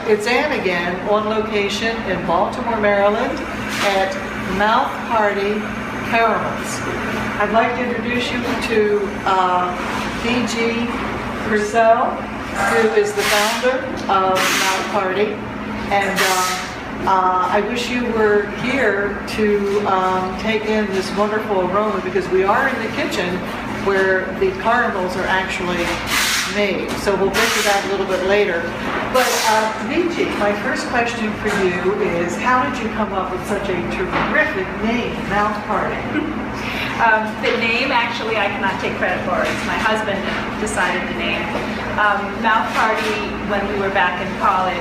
it's Ann again, on location in Baltimore, Maryland at Mouth Party Caramels. I'd like to introduce you to B.G. Purcell, who is the founder of Mouth Party. And I wish you were here to take in this wonderful aroma, because we are in the kitchen where the caramels are actually made. So we'll get to that a little bit later. But Viji, my first question for you is, how did you come up with such a terrific name, Mouth Party? The name, actually, I cannot take credit for. It's my husband that decided the name. Mouth Party, when we were back in college,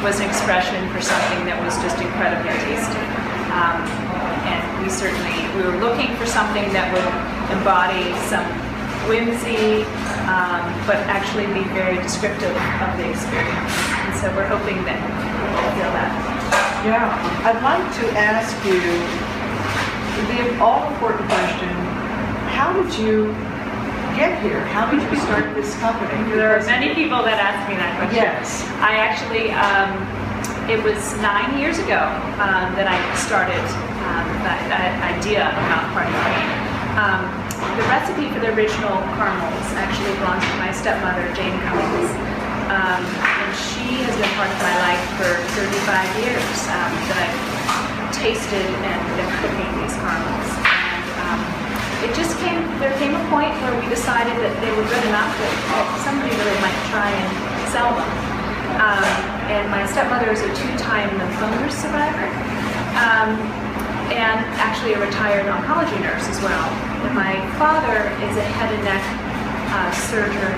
was an expression for something that was just incredibly tasty. And we were looking for something that would embody some whimsy, but actually be very descriptive of the experience. And so we're hoping that we'll feel that. Yeah, I'd like to ask you the all-important question: how did you get here? How did you start this company? There are many people that ask me that question. Yes. I actually, it was 9 years ago that I started that idea of Mouth Party. The recipe for the original caramels actually belongs to my stepmother, Jane Cummings. And she has been part of my life for 35 years that I've tasted and been cooking these caramels. And there came a point where we decided that they were good enough that somebody really might try and sell them. And my stepmother is a 2-time lymphoma survivor. And actually a retired oncology nurse as well. And my father is a head and neck surgeon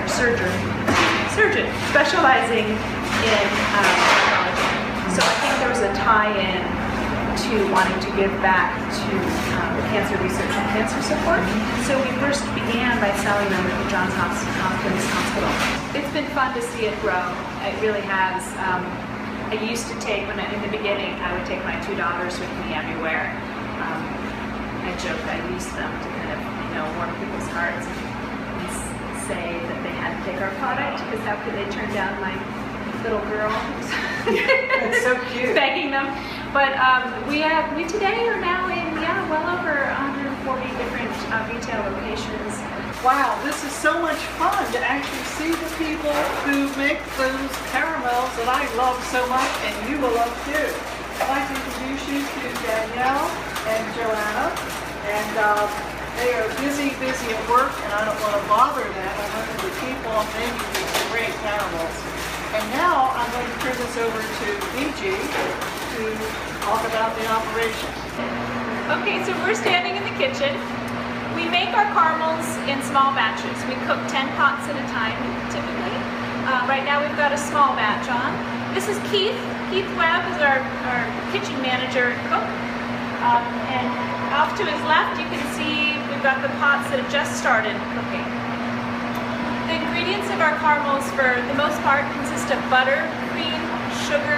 specializing in oncology. So I think there was a tie-in to wanting to give back to the cancer research and cancer support. So we first began by selling them at the Johns Hopkins Hospital. It's been fun to see it grow. It really has. I used to take, in the beginning, I would take my 2 daughters with me everywhere. I joke I used them to kind of, warm people's hearts and say that they had to take our product, because how could they turn down my little girl That's so cute. begging them. But we today are now in, well over 140 different retail locations. Wow, this is so much fun to actually see the people who make those caramels that I love so much, and you will love too. I'd like to introduce you to Danielle and Joanna, and they are busy at work, and I don't want to bother them. I want them to keep on making these great caramels. And now I'm going to turn this over to BG to talk about the operation. Okay, so we're standing in the kitchen. We make our caramels in small batches. We cook 10 pots at a time, typically. Right now we've got a small batch on. This is Keith. Keith Webb is our kitchen manager and cook. And off to his left, you can see we've got the pots that have just started cooking. The ingredients of our caramels, for the most part, consist of butter, cream, sugar,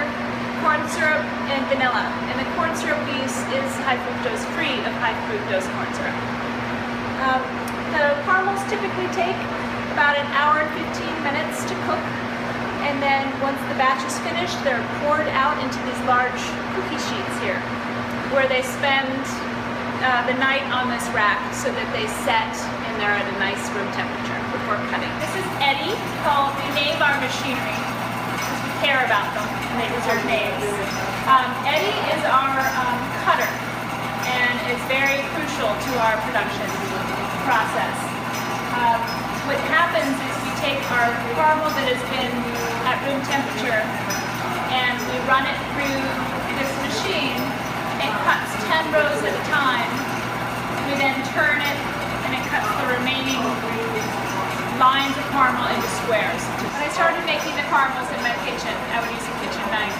corn syrup, and vanilla. And the corn syrup we use is high fructose, free of high fructose corn syrup. The caramels typically take about 1 hour and 15 minutes to cook, and then once the batch is finished, they're poured out into these large cookie sheets here, where they spend the night on this rack so that they set and they're at a nice room temperature before cutting. This is Eddie. We name our machinery because we care about them and they deserve names. Eddie is our cutter and is very crucial to our production process. What happens is we take our caramel that has been at room temperature and we run it through this machine. It cuts 10 rows at a time. We then turn it and it cuts the remaining lines of caramel into squares. When I started making the caramels in my kitchen, I would use a kitchen knife,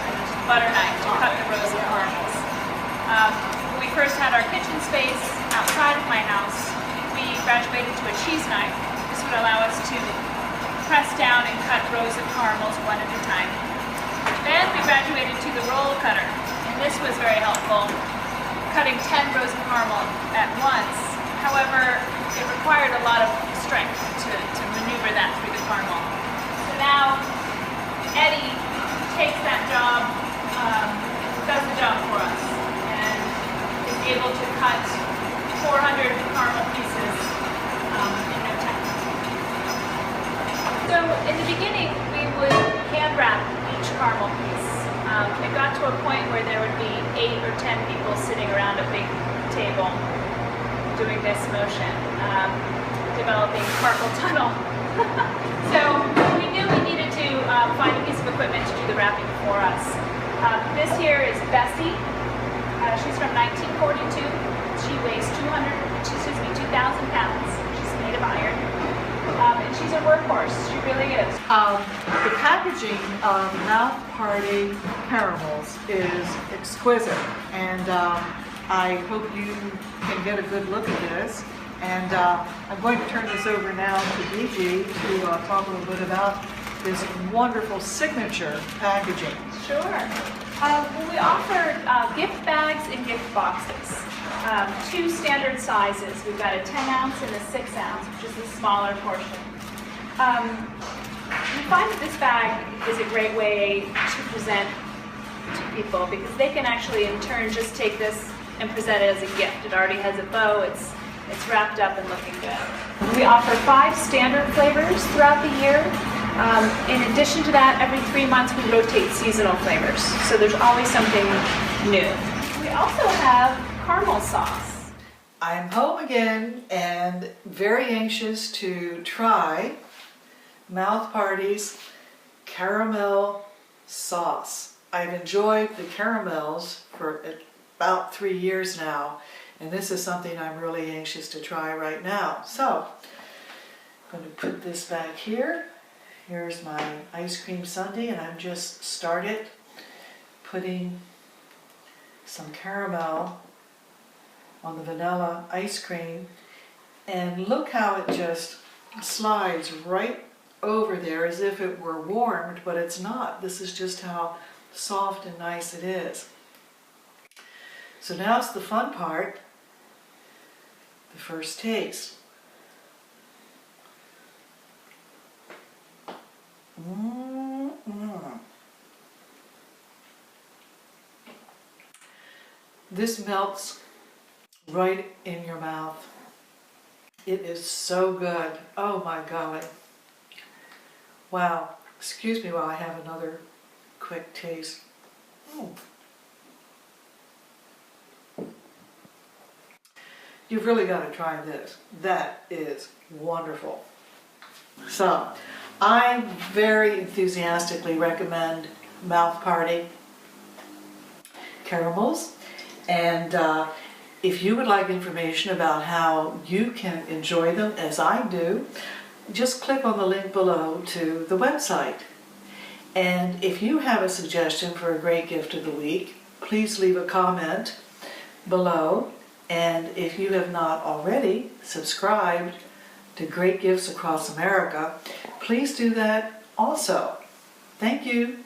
butter knife, to cut the rows of caramels. When we first had our kitchen space outside of my house, we graduated to a cheese knife. This would allow us to press down and cut rows of caramels one at a time. Then we graduated to the roll cutter, and this was very helpful, cutting 10 rows of caramel at once. However, it required a lot of strength to maneuver that through the caramel. So now Eddie takes that got to a point where there would be 8 or 10 people sitting around a big table doing this motion, developing carpal tunnel. So we knew we needed to find a piece of equipment to do the wrapping for us. This here is Bessie. She's from 1942. She weighs 2,000 pounds. She's made of iron. And she's a workhorse. She really is. The packaging of Mouth Party caramels is exquisite, and I hope you can get a good look at this. And I'm going to turn this over now to BG to talk a little bit about this wonderful signature packaging. Sure. We offer gift bags and gift boxes. 2 standard sizes. We've got a 10-ounce and a 6-ounce, which is the smaller portion. We find that this bag is a great way to present to people because they can actually in turn just take this and present it as a gift. It already has a bow, it's wrapped up and looking good. We offer 5 standard flavors throughout the year. In addition to that, every 3 months we rotate seasonal flavors, so there's always something new. We also have caramel sauce. I'm home again and very anxious to try Mouth Party's caramel sauce. I've enjoyed the caramels for about 3 years now, and this is something I'm really anxious to try right now. So, I'm going to put this back here. Here's my ice cream sundae, and I've just started putting some caramel on the vanilla ice cream, and look how it just slides right over there as if it were warmed, but it's not. This is just how soft and nice it is. So now it's the fun part, the first taste. This melts right in your mouth. It is so good. Oh my golly. Wow. Excuse me while I have another quick taste. You've really got to try this. That is wonderful. So, I very enthusiastically recommend Mouth Party caramels, and if you would like information about how you can enjoy them as I do, just click on the link below to the website. And if you have a suggestion for a great gift of the week, please leave a comment below. And if you have not already subscribed to Great Gifts Across America, please do that also. Thank you.